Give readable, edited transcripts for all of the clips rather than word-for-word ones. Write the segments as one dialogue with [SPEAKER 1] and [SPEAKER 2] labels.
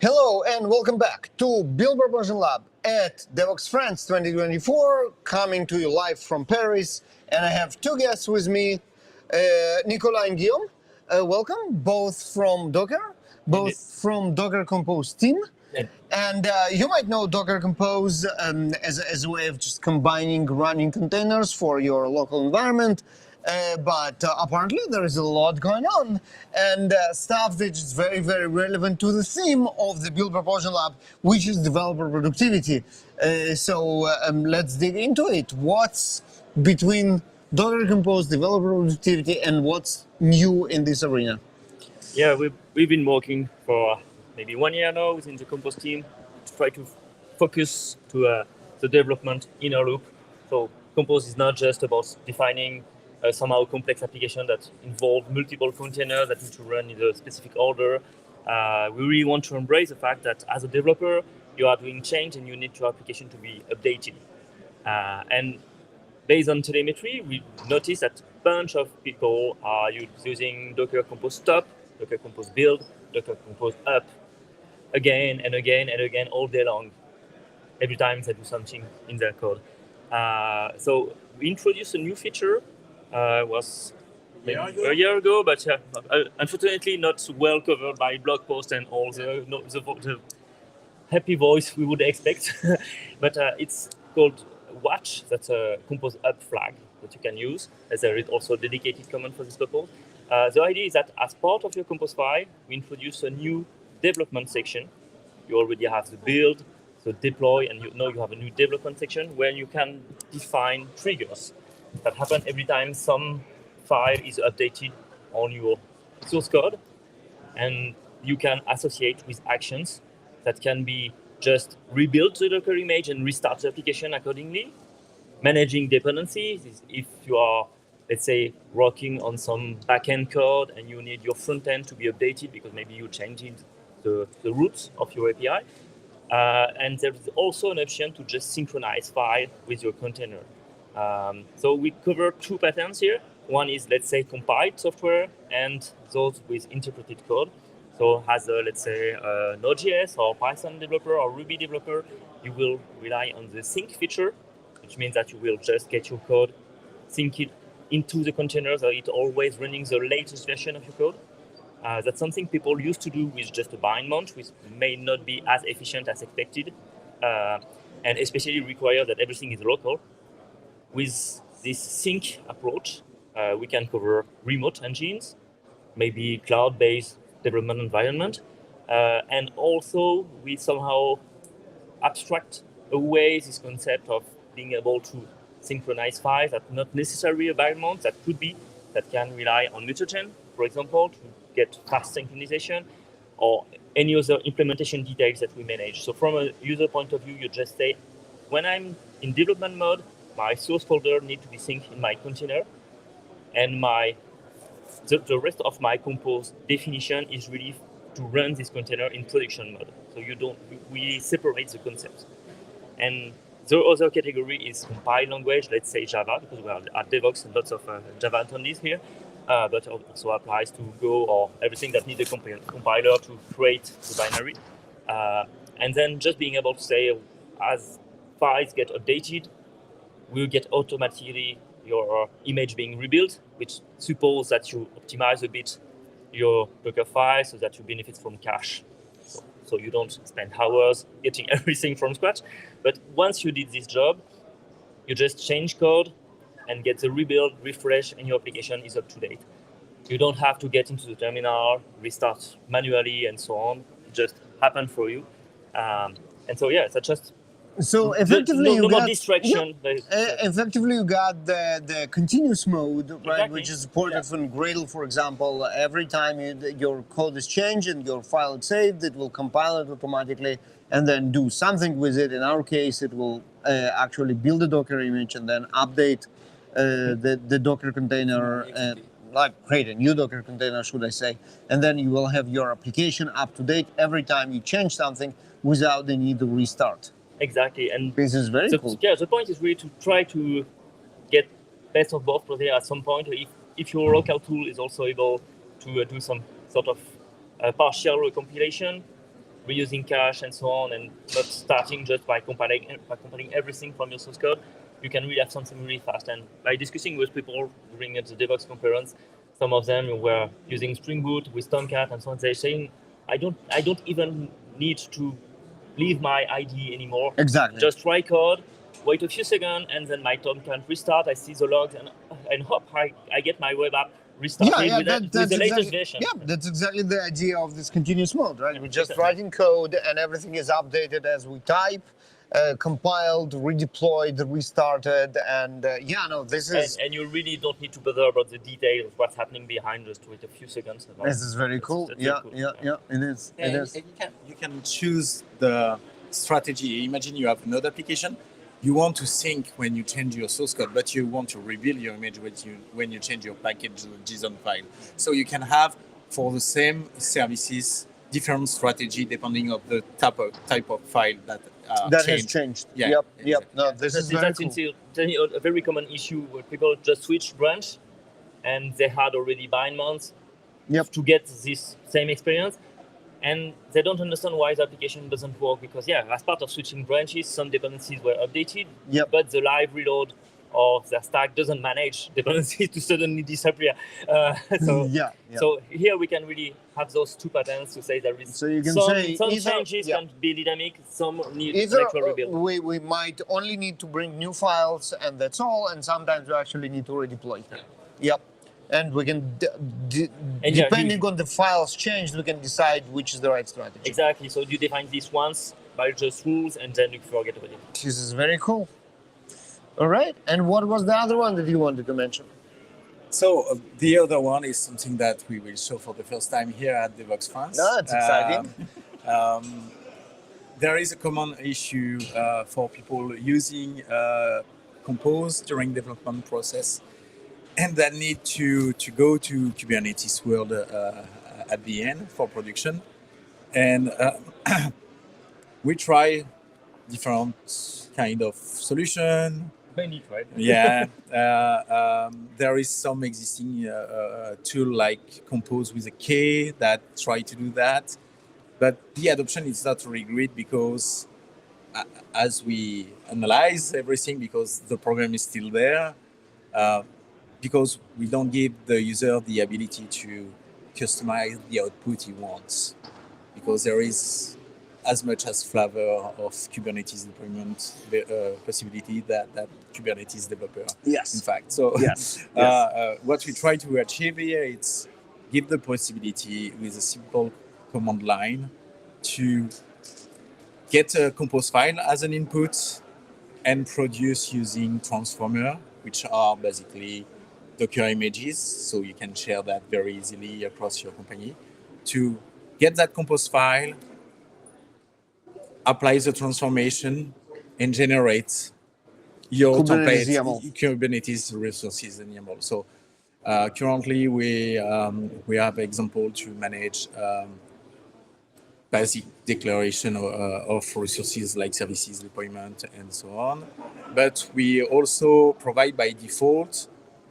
[SPEAKER 1] Hello and welcome back to Build Proportion Lab at Devoxx France 2024, coming to you live from Paris. And I have two guests with me, Nicolas and Guillaume. Welcome, both from Docker, both from Docker Compose team.
[SPEAKER 2] Yeah.
[SPEAKER 1] And you might know Docker Compose as a way of just combining running containers for your local environment. But apparently there is a lot going on and stuff that is very, very relevant to the theme of the Build Proportion Lab, which is developer productivity. So let's dig into it. What's between Docker Compose, developer productivity, and what's new in this arena?
[SPEAKER 2] Yeah, we've been working for maybe 1 year now within the Compose team to try to focus to the development inner loop. So Compose is not just about defining somehow complex application that involve multiple containers that need to run in a specific order. We really want to embrace the fact that as a developer, you are doing change and you need your application to be updated. And based on telemetry, we noticed that a bunch of people are using Docker Compose stop, Docker Compose build, Docker Compose up again and again and again all day long, every time they do something in their code. So we introduced a new feature, was maybe a year ago, but unfortunately not well covered by blog posts and all the happy voice we would expect. But it's called watch. That's a Compose up flag that you can use, as there is also a dedicated command for this purpose. The idea is that as part of your Compose file, we introduce a new development section. You already have the build, the deploy, and you have a new development section where you can define triggers that happen every time some file is updated on your source code. And you can associate with actions that can be just rebuild the Docker image and restart the application accordingly. Managing dependencies is if you are, let's say, working on some backend code and you need your front end to be updated because maybe you changed the roots of your API. And there's also an option to just synchronize file with your container. So we cover two patterns here. One is, let's say, compiled software and those with interpreted code. So as a, let's say, Node.js or Python developer or Ruby developer, you will rely on the sync feature, which means that you will just get your code, sync it into the container, so it's always running the latest version of your code. That's something people used to do with just a bind mount, which may not be as efficient as expected, and especially require that everything is local. With this sync approach, we can cover remote engines, maybe cloud-based development environment, and also we somehow abstract away this concept of being able to synchronize files that not necessarily a bind mount, that can rely on mutagen, for example, to get fast synchronization, or any other implementation details that we manage. So from a user point of view, you just say, when I'm in development mode, my source folder needs to be synced in my container, and the rest of my Compose definition is really to run this container in production mode. So we separate the concepts. And the other category is compiled language, let's say Java, because we are at Devoxx and lots of Java attendees here, but also applies to Go or everything that needs a compiler to create the binary. And then just being able to say, as files get updated, we'll get automatically your image being rebuilt, which suppose that you optimize a bit your Docker file so that you benefit from cache. So you don't spend hours getting everything from scratch. But once you did this job, you just change code and get the rebuild, refresh, and your application is up to date. You don't have to get into the terminal, restart manually, and so on. It just happens for you. And so, yeah, that's just
[SPEAKER 1] So effectively,
[SPEAKER 2] no more distraction.
[SPEAKER 1] Effectively, you got the continuous mode, right,
[SPEAKER 2] Exactly.
[SPEAKER 1] which is supported from Gradle, for example. Every time your code is changed and your file is saved, it will compile it automatically and then do something with it. In our case, it will actually build a Docker image and then update the Docker container, like create a new Docker container, should I say, and then you will have your application up to date every time you change something without the need to restart.
[SPEAKER 2] Exactly, and
[SPEAKER 1] this is very cool.
[SPEAKER 2] Yeah, the point is really to try to get best of both. Because at some point, if your local tool is also able to do some sort of partial compilation, reusing cache and so on, and not starting just by compiling everything from your source code, you can really have something really fast. And by discussing with people during the Devoxx conference, some of them were using Spring Boot with Tomcat and so on. They're saying, I don't even need to leave my IDE anymore.
[SPEAKER 1] Exactly.
[SPEAKER 2] Just write code, wait a few seconds, and then my Tomcat restart. I see the logs, and hop, I get my web app restarted with the latest version.
[SPEAKER 1] Yeah, that's exactly the idea of this continuous mode, right? We're just
[SPEAKER 2] Exactly.
[SPEAKER 1] writing code and everything is updated as we type, compiled, redeployed, restarted, and this is...
[SPEAKER 2] And you really don't need to bother about the details, what's happening behind, just wait a few seconds.
[SPEAKER 1] This is very cool.
[SPEAKER 2] That's
[SPEAKER 1] Yeah,
[SPEAKER 2] cool.
[SPEAKER 1] it is.
[SPEAKER 3] And you can choose the strategy. Imagine you have another application. You want to sync when you change your source code, but you want to reveal your image when you change your package JSON file. So you can have, for the same services, different strategy depending on the type of file that
[SPEAKER 1] has changed.
[SPEAKER 3] Yeah,
[SPEAKER 1] Yep.
[SPEAKER 3] exactly.
[SPEAKER 1] No, this is very cool.
[SPEAKER 2] A very common issue where people just switch branch, and they had already bind mounts to get this same experience. And they don't understand why the application doesn't work, because as part of switching branches, some dependencies were updated, but the live reload of the stack doesn't manage dependencies to suddenly disappear. So here we can really have those two patterns to say there is some changes can be dynamic, some need actual rebuild.
[SPEAKER 1] We might only need to bring new files and that's all, and sometimes we actually need to redeploy. Yep. And we can, depending on the files changed, we can decide which is the right strategy.
[SPEAKER 2] Exactly. So you define this once by just rules, and then you forget about it.
[SPEAKER 1] This is very cool. All right. And what was the other one that you wanted to mention?
[SPEAKER 3] So the other one is something that we will show for the first time here at Devoxx France.
[SPEAKER 1] That's exciting.
[SPEAKER 3] There is a common issue for people using Compose during development process, and that need to go to Kubernetes world at the end for production. And we try different kind of solution.
[SPEAKER 2] Many, right?
[SPEAKER 3] Yeah. There is some existing tool like Compose with a K that try to do that. But the adoption is not really great because as we analyze everything, because the program is still there, because we don't give the user the ability to customize the output he wants, because there is as much as flavor of Kubernetes deployment possibility that Kubernetes developer.
[SPEAKER 1] Yes.
[SPEAKER 3] In fact, so what we try to achieve here is give the possibility with a simple command line to get a Compose file as an input and produce using transformer, which are basically Docker images, so you can share that very easily across your company. To get that Compose file, apply the transformation, and generate your
[SPEAKER 1] Kubernetes
[SPEAKER 3] template, Kubernetes resources in YAML. So currently we have example to manage basic declaration of resources like services deployment and so on. But we also provide by default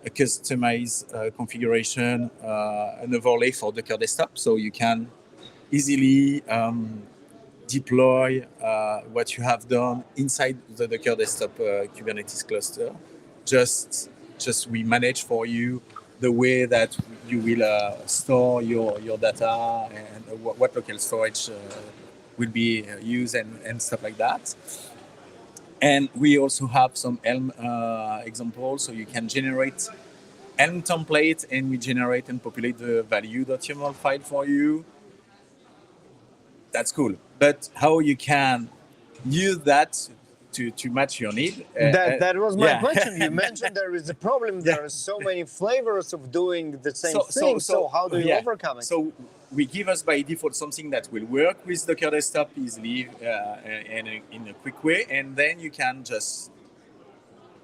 [SPEAKER 3] a customized configuration, an overlay for Docker desktop, so you can easily deploy what you have done inside the Docker desktop Kubernetes cluster. Just we manage for you the way that you will store your data and what local storage will be used and stuff like that. And we also have some Helm examples, so you can generate Helm template, and we generate and populate the value.yaml file for you. That's cool. But how you can use that to match your need?
[SPEAKER 1] That was my question. You mentioned there is a problem. There are so many flavors of doing the same thing. So how do you overcome it?
[SPEAKER 3] So we give us by default something that will work with Docker Desktop easily and in a quick way, and then you can just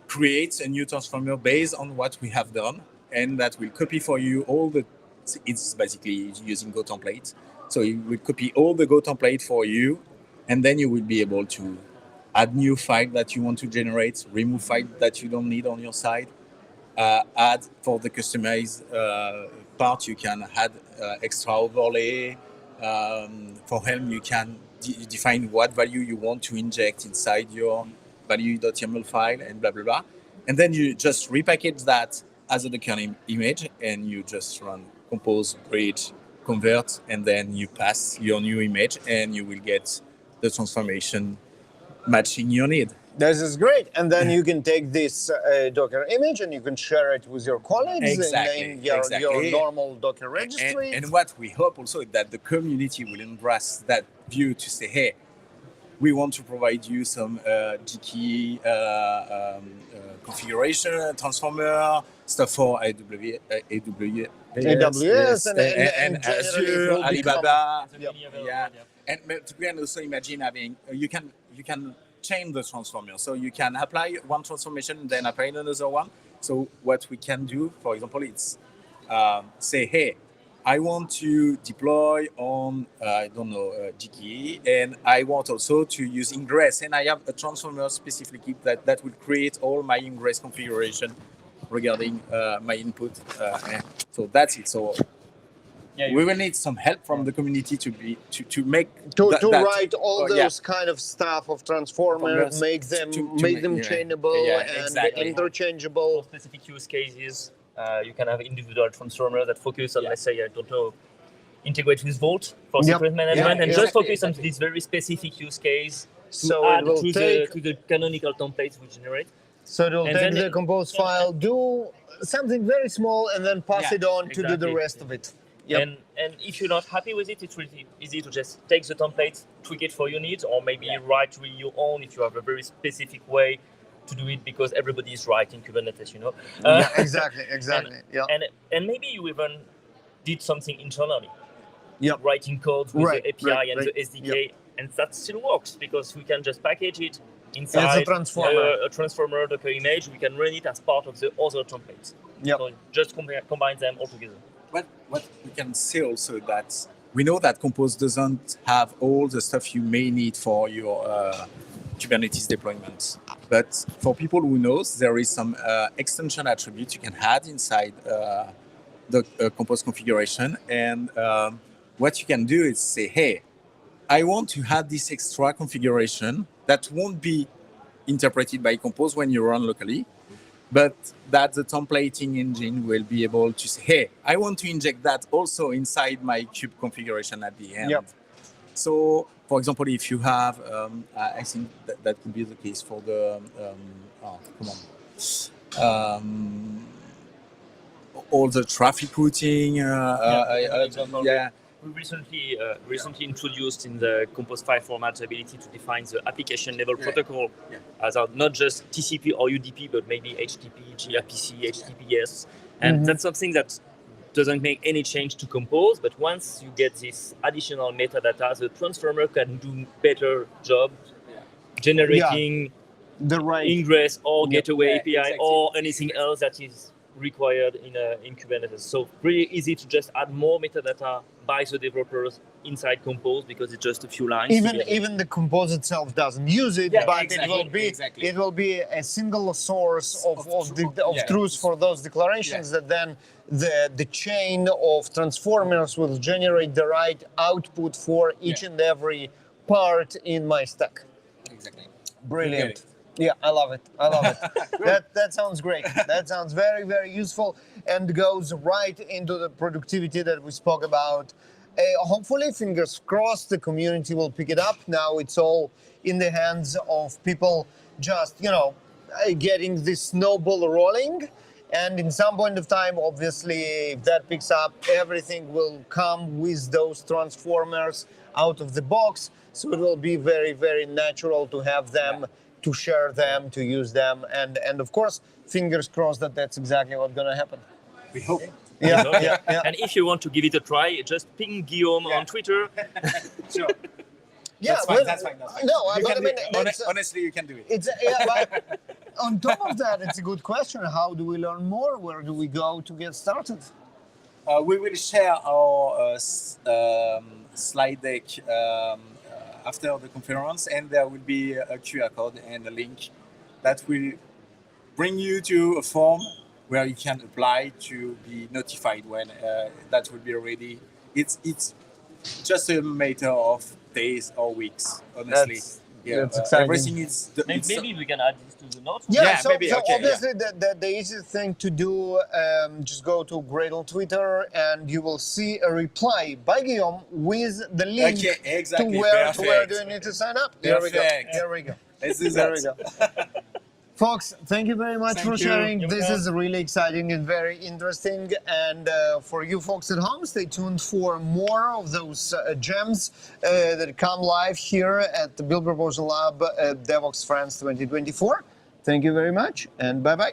[SPEAKER 3] create a new transformer based on what we have done, and that will copy for you all the. It's basically using Go template. So it will copy all the Go template for you, and then you will be able to add new file that you want to generate, remove file that you don't need on your side, add for the customized part. You can add extra overlay. For Helm, you can define what value you want to inject inside your value.yaml file and blah blah blah, and then you just repackage that as a Docker image, and you just run compose, bridge, convert, and then you pass your new image, and you will get the transformation matching your need.
[SPEAKER 1] This is great. And then you can take this Docker image and you can share it with your colleagues in your normal Docker registry.
[SPEAKER 3] And what we hope also is that the community will embrace that view to say, hey, we want to provide you some GKE configuration, transformer, stuff for AWS
[SPEAKER 1] and
[SPEAKER 3] Azure, Alibaba.
[SPEAKER 2] Yep.
[SPEAKER 3] Yeah. And you can also imagine having, you can change the transformer. So you can apply one transformation, then apply another one. So what we can do, for example, it's say, hey, I want to deploy on, GKE, and I want also to use Ingress, and I have a transformer specifically that will create all my Ingress configuration regarding my input. So that's it. So we will need some help from the community to make
[SPEAKER 1] write all those kind of stuff of transformers, make them chainable and interchangeable.
[SPEAKER 2] For specific use cases, you can have individual transformers that focus on, let's say, integrate with Vault for secret management, and just focus on this very specific use case.
[SPEAKER 1] So
[SPEAKER 2] add
[SPEAKER 1] it will
[SPEAKER 2] to the canonical templates we generate.
[SPEAKER 1] So it will take the compose file, do something very small, and then pass it on to do the rest of it. Yep.
[SPEAKER 2] And if you're not happy with it, it's really easy to just take the template, tweak it for your needs, or maybe write really your own if you have a very specific way to do it, because everybody is writing Kubernetes,
[SPEAKER 1] Exactly.
[SPEAKER 2] And maybe you even did something internally.
[SPEAKER 1] Yep.
[SPEAKER 2] Writing code with the API and the SDK, and that still works because we can just package it inside a transformer Docker image. We can run it as part of the other templates.
[SPEAKER 1] Yep.
[SPEAKER 2] So just combine them all together.
[SPEAKER 3] What we can say also that we know that Compose doesn't have all the stuff you may need for your Kubernetes deployment. But for people who knows, there is some extension attributes you can add inside the Compose configuration. And what you can do is say, hey, I want to add this extra configuration that won't be interpreted by Compose when you run locally, but that the templating engine will be able to say, hey, I want to inject that also inside my kube configuration at the end.
[SPEAKER 1] Yep.
[SPEAKER 3] So, for example, if you have, I think that could be the case for the, all the traffic routing.
[SPEAKER 2] We recently introduced in the Compose file format the ability to define the application level protocol as not just TCP or UDP, but maybe HTTP, gRPC, HTTPS. And that's something that doesn't make any change to Compose, but once you get this additional metadata, the transformer can do better job generating
[SPEAKER 1] the right
[SPEAKER 2] ingress or gateway API or anything else that is required in Kubernetes. So really easy to just add more metadata by the developers inside Compose because it's just a few lines.
[SPEAKER 1] Even the Compose itself doesn't use it, but it will be a single source of truth for those declarations that then the chain of transformers will generate the right output for each and every part in my stack.
[SPEAKER 3] Exactly.
[SPEAKER 1] Brilliant. Yeah, I love it. That sounds great. That sounds very, very useful and goes right into the productivity that we spoke about. Hopefully, fingers crossed, the community will pick it up. Now it's all in the hands of people just, getting this snowball rolling. And in some point of time, obviously, if that picks up, everything will come with those transformers out of the box. So it will be very, very natural to have them, to share them, to use them. And of course, fingers crossed that that's exactly what's going to happen.
[SPEAKER 3] We hope.
[SPEAKER 1] Yeah.
[SPEAKER 2] And if you want to give it a try, just ping Guillaume on Twitter.
[SPEAKER 3] Sure.
[SPEAKER 1] Yeah,
[SPEAKER 3] that's fine.
[SPEAKER 1] No,
[SPEAKER 3] honestly, you can do it.
[SPEAKER 1] But on top of that, it's a good question. How do we learn more? Where do we go to get started?
[SPEAKER 3] We will share our slide deck after the conference, and there will be a QR code and a link that will bring you to a form where you can apply to be notified when that will be ready. It's just a matter of days or weeks, honestly.
[SPEAKER 1] That's exciting.
[SPEAKER 3] Everything is.
[SPEAKER 2] Maybe we can add this to the notes.
[SPEAKER 1] Yeah,
[SPEAKER 3] Yeah,
[SPEAKER 1] so,
[SPEAKER 3] maybe,
[SPEAKER 1] so
[SPEAKER 3] okay,
[SPEAKER 1] obviously the easiest thing to do, just go to Gradle Twitter and you will see a reply by Guillaume with the link
[SPEAKER 3] Okay, exactly,
[SPEAKER 1] to where
[SPEAKER 3] perfect.
[SPEAKER 1] do you need to sign up. There we go.
[SPEAKER 3] Perfect.
[SPEAKER 1] There we go.
[SPEAKER 3] Let's do
[SPEAKER 1] There
[SPEAKER 3] that.
[SPEAKER 1] we go. Folks, thank you very much
[SPEAKER 3] Thank
[SPEAKER 1] for
[SPEAKER 3] you.
[SPEAKER 1] sharing.
[SPEAKER 2] You're
[SPEAKER 1] This
[SPEAKER 2] welcome.
[SPEAKER 1] is really exciting and very interesting. And for you folks at home, stay tuned for more of those gems that come live here at the Build Proposal Lab Devoxx France 2024. Thank you very much, and bye-bye.